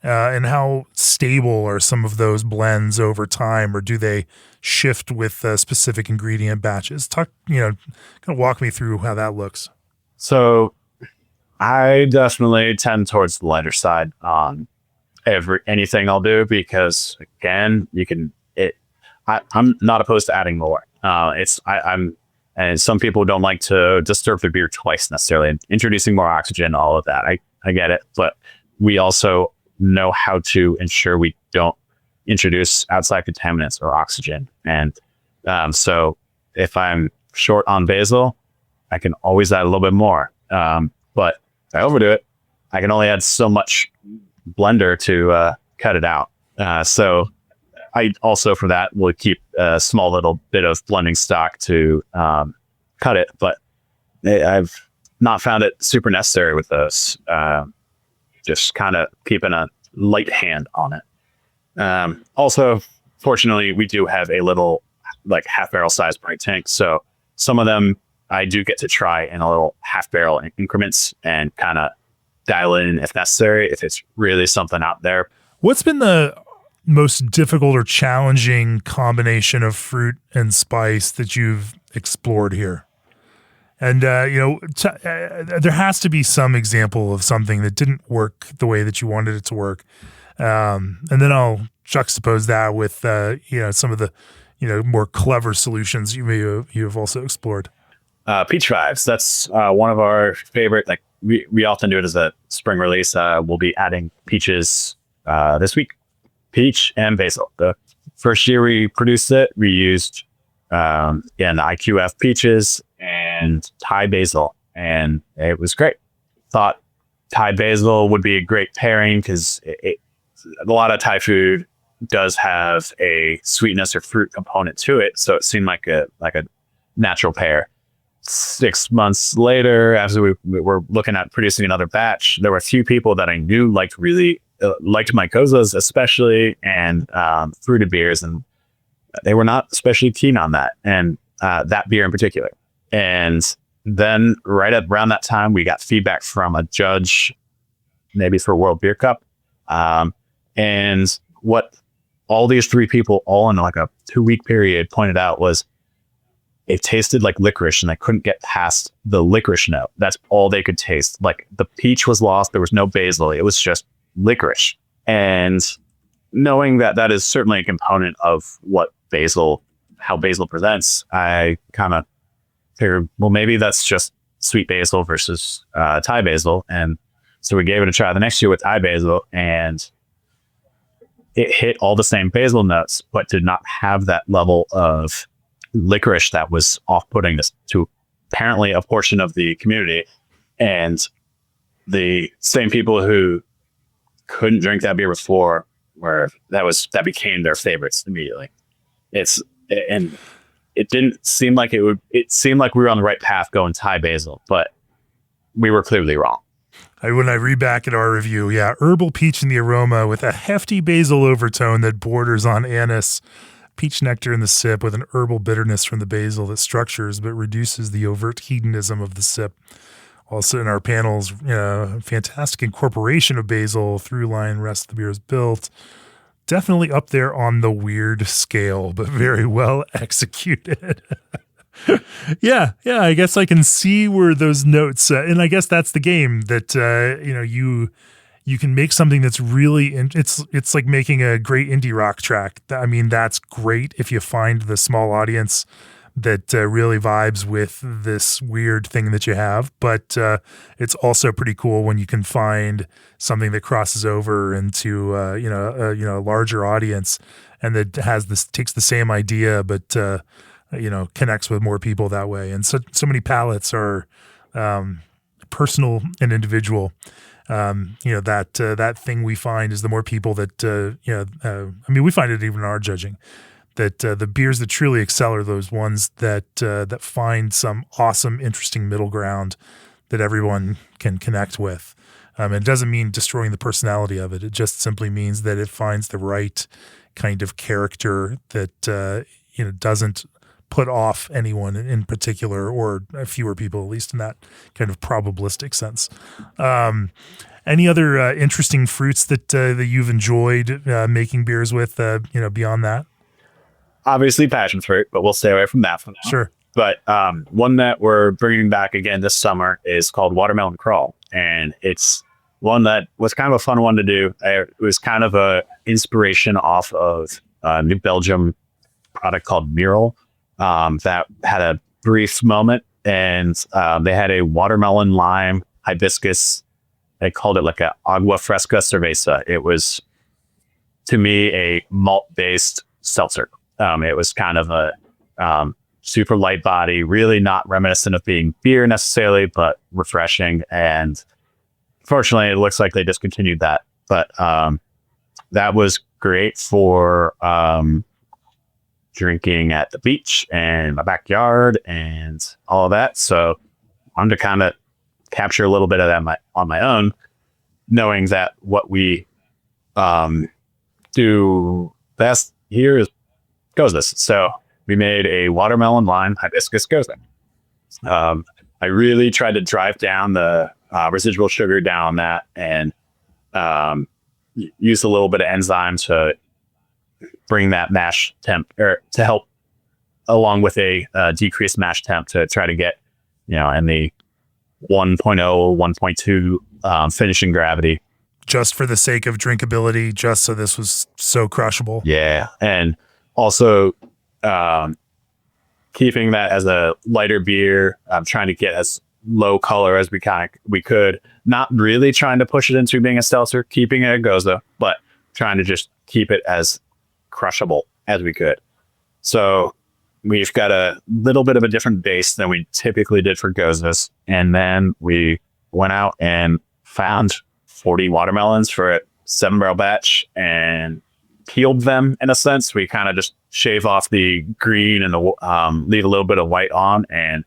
and how stable are some of those blends over time, or do they shift with specific ingredient batches? Kind of walk me through how that looks. So I definitely tend towards the lighter side on anything I'll do, because again, I'm not opposed to adding more. And some people don't like to disturb their beer twice necessarily, and introducing more oxygen, all of that. I get it, but we also know how to ensure we don't introduce outside contaminants or oxygen. And so if I'm short on basil, I can always add a little bit more. But if I overdo it, I can only add so much blender to cut it out. So I also, for that, will keep a small little bit of blending stock to cut it. But I've not found it super necessary with those. Just kind of keeping a light hand on it. Also, fortunately, we do have a little like half barrel size brite tank. So some of them I do get to try in a little half barrel increments and kind of dial in if necessary, if it's really something out there. What's been the most difficult or challenging combination of fruit and spice that you've explored here? And, there has to be some example of something that didn't work the way that you wanted it to work. And then I'll juxtapose that with, some of the, more clever solutions you have also explored. Peach Fives. That's one of our favorite. Like we often do it as a spring release. We'll be adding peaches this week, peach and basil. The first year we produced it, we used IQF peaches and Thai basil, and it was great. Thought Thai basil would be a great pairing because a lot of Thai food does have a sweetness or fruit component to it, so it seemed like a natural pair. 6 months later, after we were looking at producing another batch, there were a few people that I knew liked my kozas especially, and fruited beers, and they were not especially keen on that, and that beer in particular. And then around that time, we got feedback from a judge, maybe for World Beer Cup, and what all these three people, all in like a 2-week period, pointed out was it tasted like licorice, and they couldn't get past the licorice note. That's all they could taste. Like the peach was lost. There was no basil. It was just licorice. And knowing that is certainly a component of how basil presents, I kind of figured, well, maybe that's just sweet basil versus Thai basil. And so we gave it a try the next year with Thai basil, and it hit all the same basil notes, but did not have that level of licorice that was off-putting this to apparently a portion of the community. And the same people who couldn't drink that beer before, that became their favorites immediately. And it didn't seem like it seemed like we were on the right path going Thai basil, but we were clearly wrong. When I read back at our review, herbal peach in the aroma with a hefty basil overtone that borders on anise, peach nectar in the sip with an herbal bitterness from the basil that structures but reduces the overt hedonism of the sip. Also in our panels, fantastic incorporation of basil through line, rest of the beer is built. Definitely up there on the weird scale, but very well executed. Yeah, I guess I can see where those notes, and I guess that's the game that you can make something that's really it's like making a great indie rock track. I mean, that's great if you find the small audience that really vibes with this weird thing that you have, but it's also pretty cool when you can find something that crosses over into a larger audience, and that takes the same idea but connects with more people that way. And so many palates are personal and individual. That thing we find is the more people that we find it even in our judging, that the beers that truly excel are those ones that find some awesome, interesting middle ground that everyone can connect with. It doesn't mean destroying the personality of it. It just simply means that it finds the right kind of character that doesn't put off anyone in particular, or fewer people, at least in that kind of probabilistic sense. Any other interesting fruits that you've enjoyed making beers with, beyond that? Obviously passion fruit, but we'll stay away from that for now. Sure. But one that we're bringing back again this summer is called Watermelon Crawl. And it's one that was kind of a fun one to do. It was kind of a inspiration off of a New Belgium product called Mural that had a brief moment. And they had a watermelon lime hibiscus. They called it like a agua fresca cerveza. It was, to me, a malt-based seltzer. It was kind of a super light body, really not reminiscent of being beer necessarily, but refreshing. And fortunately, it looks like they discontinued that. But that was great for drinking at the beach and my backyard and all of that. So I wanted to kind of capture a little bit of that on my own, knowing that what we do best here is Gozas. So we made a watermelon lime hibiscus Goza. I really tried to drive down the residual sugar down that, and use a little bit of enzyme to bring that mash temp, or to help along with a decreased mash temp, to try to get in the 1.0 1.2 finishing gravity, just for the sake of drinkability, just so this was so crushable. And also keeping that as a lighter beer, trying to get as low color as we could, not really trying to push it into being a seltzer, keeping it a Goza, but trying to just keep it as crushable as we could. So we've got a little bit of a different base than we typically did for Gozas. And then we went out and found 40 watermelons for a 7-barrel batch and peeled them in a sense. We kind of just shave off the green and leave a little bit of white on, and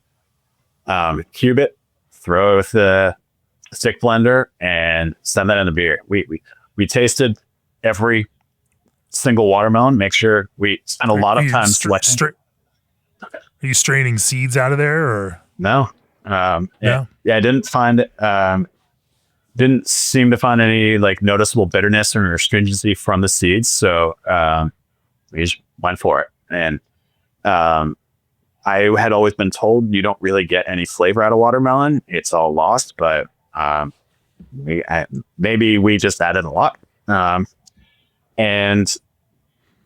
cube it, throw it with the stick blender, and send that in the beer. We tasted every single watermelon, make sure we spent a lot of time sweating. Are you straining seeds out of there, or no? No. I didn't find it. Didn't seem to find any like noticeable bitterness or astringency from the seeds, so we just went for it. And I had always been told you don't really get any flavor out of watermelon; it's all lost. But maybe we just added a lot, and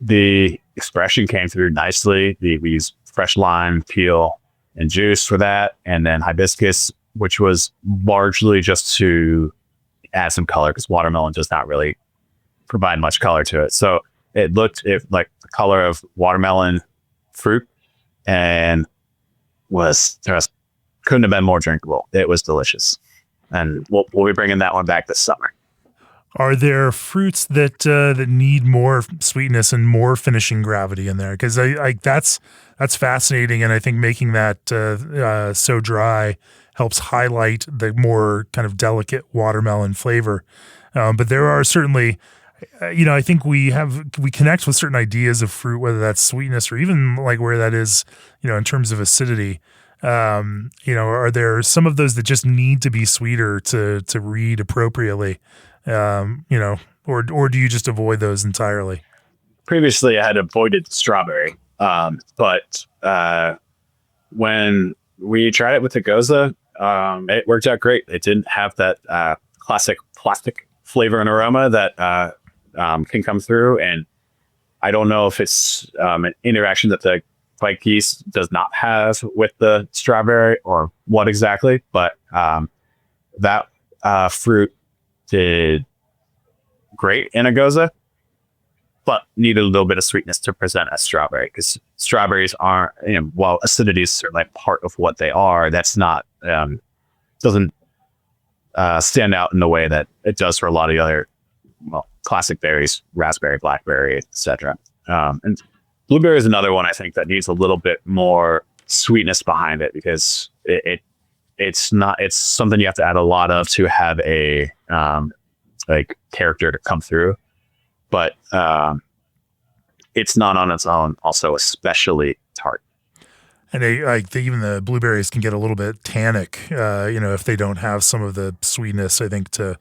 the expression came through nicely. We used fresh lime peel, and juice for that. And then hibiscus, which was largely just to add some color because watermelon does not really provide much color to it. So it looked like the color of watermelon fruit and was just couldn't have been more drinkable. It was delicious. And we'll be bringing that one back this summer. Are there fruits that need more sweetness and more finishing gravity in there? Because I that's fascinating, and I think making that so dry helps highlight the more kind of delicate watermelon flavor. But there are certainly, I think we connect with certain ideas of fruit, whether that's sweetness or even like where that is, in terms of acidity. Are there some of those that just need to be sweeter to read appropriately? Or do you just avoid those entirely? Previously, I had avoided strawberry, but when we tried it with the Goza, it worked out great. It didn't have that classic plastic flavor and aroma that can come through, and I don't know if it's an interaction that the white yeast does not have with the strawberry or what exactly, but that fruit did great in a Goza, but needed a little bit of sweetness to present as strawberry, because strawberries aren't, while acidity is certainly part of what they are, that's not, doesn't stand out in the way that it does for a lot of the other, classic berries, raspberry, blackberry, etc. And blueberry is another one I think that needs a little bit more sweetness behind it, because it's something you have to add a lot of to have a character to come through, but it's not on its own also especially tart. And even the blueberries can get a little bit tannic, if they don't have some of the sweetness, I think, to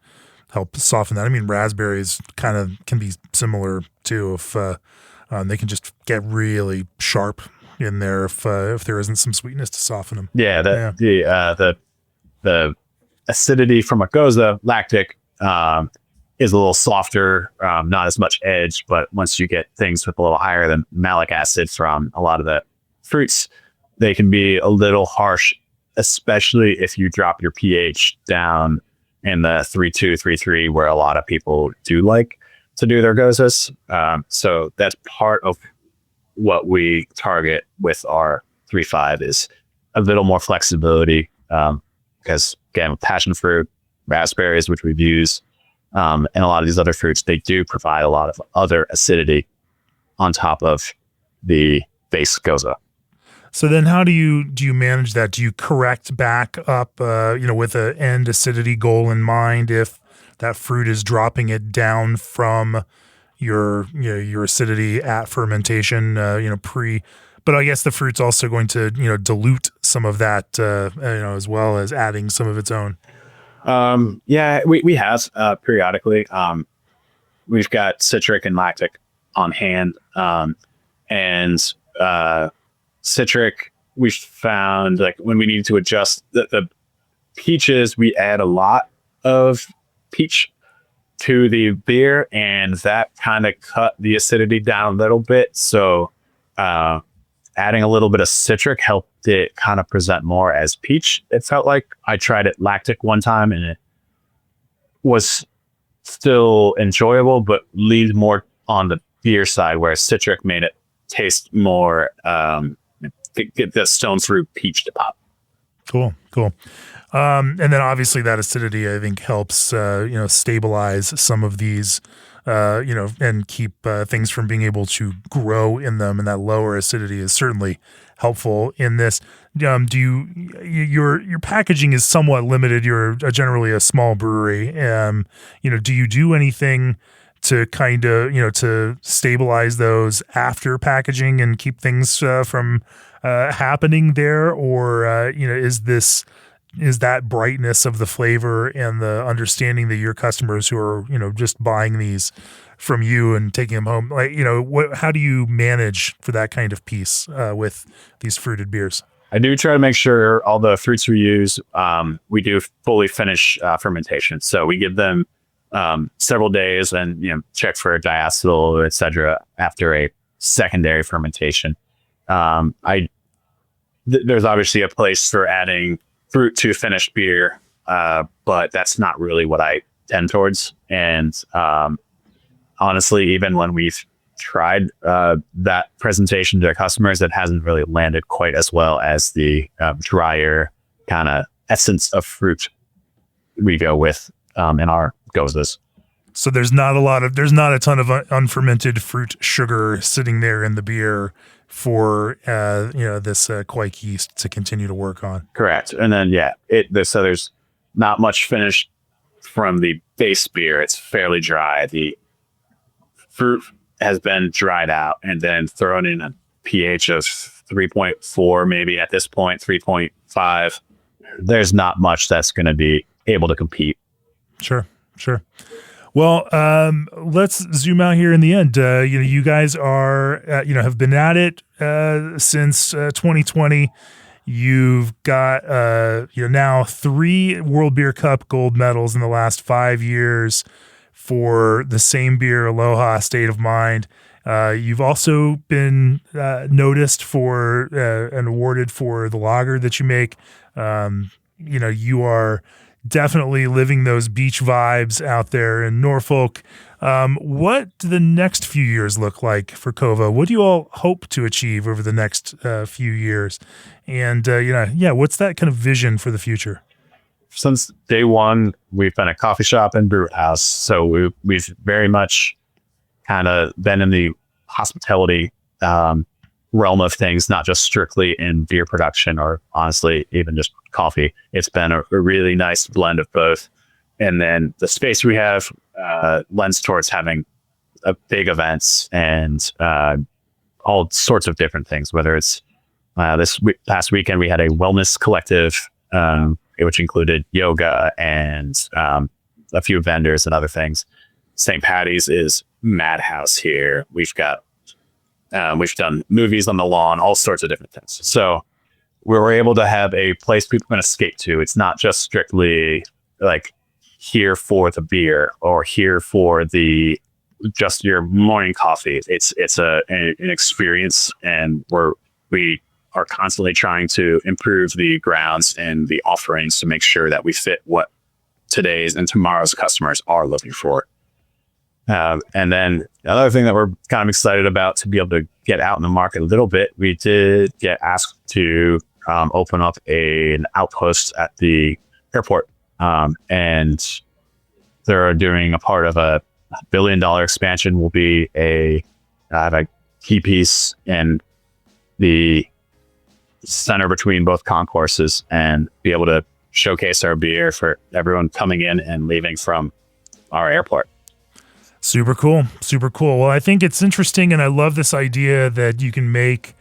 help soften that. I mean, raspberries kind of can be similar too, if they can just get really sharp in there if there isn't some sweetness to soften them. Yeah, the acidity from a Goza lactic is a little softer, not as much edge, but once you get things with a little higher than malic acid from a lot of the fruits, they can be a little harsh, especially if you drop your pH down in the 3.2, 3.3, where a lot of people do like to do their Gozas. So that's part of what we target with our 3.5 is a little more flexibility, because again, with passion fruit, raspberries, which we've used, and a lot of these other fruits, they do provide a lot of other acidity on top of the base Goza. So then how do you manage that? Do you correct back up, with an end acidity goal in mind if that fruit is dropping it down from your acidity at fermentation, but I guess the fruit's also going to, dilute some of that, as well as adding some of its own. We have periodically. We've got citric and lactic on hand, and citric, we found like when we needed to adjust the peaches, we add a lot of peach to the beer, and that kind of cut the acidity down a little bit. So adding a little bit of citric helped it kind of present more as peach. It felt like. I tried it lactic one time and it was still enjoyable, but leaned more on the beer side, whereas citric made it taste more, get the stone fruit peach to pop. Cool. And then obviously that acidity, I think, helps, stabilize some of these, and keep things from being able to grow in them. And that lower acidity is certainly helpful in this. Your packaging is somewhat limited. You're generally a small brewery. Do you do anything to kind of, to stabilize those after packaging and keep things from happening there? Or, is that brightness of the flavor and the understanding that your customers who are, just buying these from you and taking them home, how do you manage for that kind of piece with these fruited beers? I do try to make sure all the fruits we use, we do fully finish fermentation. So we give them several days and, check for diacetyl, et cetera, after a secondary fermentation. I there's obviously a place for adding fruit to finished beer, but that's not really what I tend towards. And honestly, even when we've tried that presentation to customers, it hasn't really landed quite as well as the drier kind of essence of fruit we go with in our gozas. So there's not a ton of unfermented fruit sugar sitting there in the beer for this quake yeast to continue to work on. Correct. And then so there's not much finished from the base beer. It's fairly dry. The fruit has been dried out and then thrown in a pH of 3.4, maybe at this point 3.5. There's not much that's going to be able to compete. Sure. Well, let's zoom out here in the end. You guys are, have been at it since 2020. You've got, now 3 World Beer Cup gold medals in the last 5 years for the same beer, Aloha State of Mind. You've also been noticed for and awarded for the lager that you make. You are definitely living those beach vibes out there in Norfolk. What do the next few years look like for COVA? What do you all hope to achieve over the next few years? And, what's that kind of vision for the future? Since day one, we've been a coffee shop and brew house. So we've very much kind of been in the hospitality realm of things, not just strictly in beer production or honestly, even just coffee. It's been a really nice blend of both. And then the space we have lends towards having big events and all sorts of different things, whether it's past weekend, we had a wellness collective, which included yoga and a few vendors and other things. St. Patty's is madhouse here. We've done movies on the lawn, all sorts of different things. So we were able to have a place people can escape to. It's not just strictly like here for the beer or here for just your morning coffee. It's an experience, and we are constantly trying to improve the grounds and the offerings to make sure that we fit what today's and tomorrow's customers are looking for. And then another thing that we're kind of excited about to be able to get out in the market a little bit, we did get asked to open up an outpost at the airport. And they're doing a part of a $1 billion expansion. Will be a key piece in the center between both concourses and be able to showcase our beer for everyone coming in and leaving from our airport. Super cool. Well, I think it's interesting, and I love this idea that you can make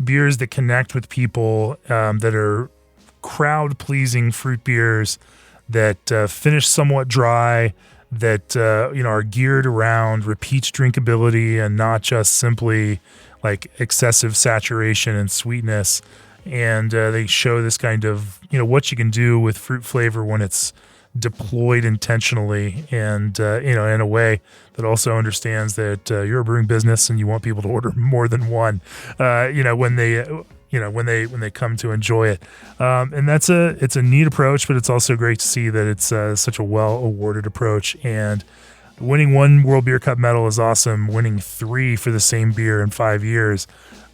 beers that connect with people, that are crowd-pleasing fruit beers that finish somewhat dry, that are geared around repeat drinkability and not just simply like excessive saturation and sweetness. And they show this kind of what you can do with fruit flavor when it's deployed intentionally and in a way that also understands that you're a brewing business and you want people to order more than one when they come to enjoy it, and it's a neat approach, but it's also great to see that it's such a well awarded approach. And winning 1 World Beer Cup medal is awesome. Winning 3 for the same beer in 5 years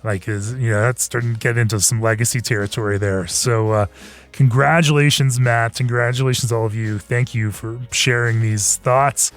that's starting to get into some legacy territory there. So congratulations, Matt. Congratulations, all of you. Thank you for sharing these thoughts.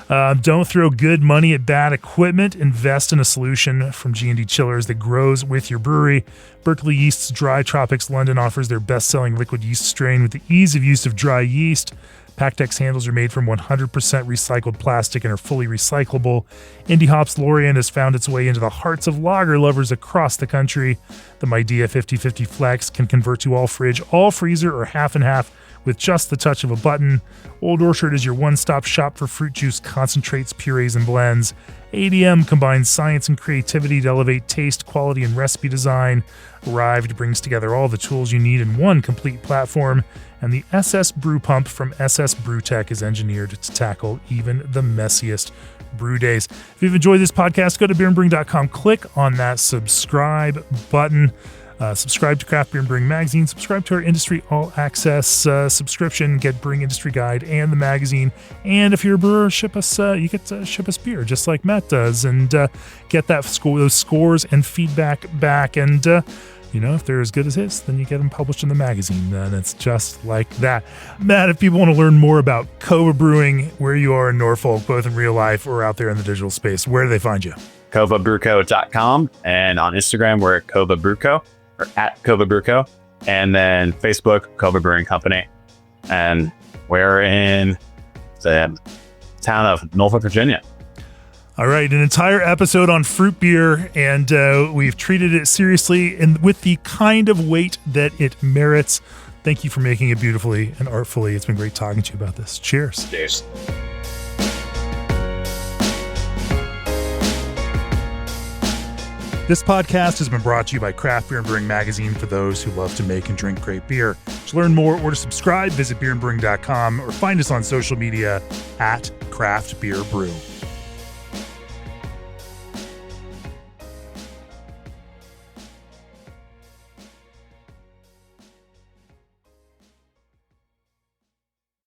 Don't throw good money at bad equipment. Invest in a solution from G&D Chillers that grows with your brewery. Berkeley Yeast's Dry Tropics London offers their best-selling liquid yeast strain with the ease of use of dry yeast. Pactex handles are made from 100% recycled plastic and are fully recyclable. Indie Hops Lorient has found its way into the hearts of lager lovers across the country. The Midea 50/50 Flex can convert to all fridge, all freezer, or half and half with just the touch of a button. Old Orchard is your one-stop shop for fruit juice concentrates, purees, and blends. ADM combines science and creativity to elevate taste, quality, and recipe design. Arrived brings together all the tools you need in one complete platform. And the SS Brew Pump from SS Brewtech is engineered to tackle even the messiest brew days. If you've enjoyed this podcast, go to beerandbrewing.com, click on that subscribe button. Subscribe to Craft Beer and Brewing magazine. Subscribe to our industry all access subscription. Get Brewing Industry Guide and the magazine. And if you're a brewer, ship us. You get to ship us beer just like Matt does, and get those scores and feedback back. And if they're as good as his, then you get them published in the magazine. And it's just like that. Matt, if people want to learn more about COVA Brewing, where you are in Norfolk, both in real life or out there in the digital space, where do they find you? COVABrewco.com, and on Instagram we're at COVA Brewco, or at COVA Brewco, and then Facebook, COVA Brewing Company, and we're in the town of Norfolk, Virginia. All right, an entire episode on fruit beer, and we've treated it seriously and with the kind of weight that it merits. Thank you for making it beautifully and artfully. It's been great talking to you about this. Cheers. Cheers. This podcast has been brought to you by Craft Beer and Brewing magazine, for those who love to make and drink great beer. To learn more or to subscribe, visit beerandbrewing.com or find us on social media at Craft Beer Brew.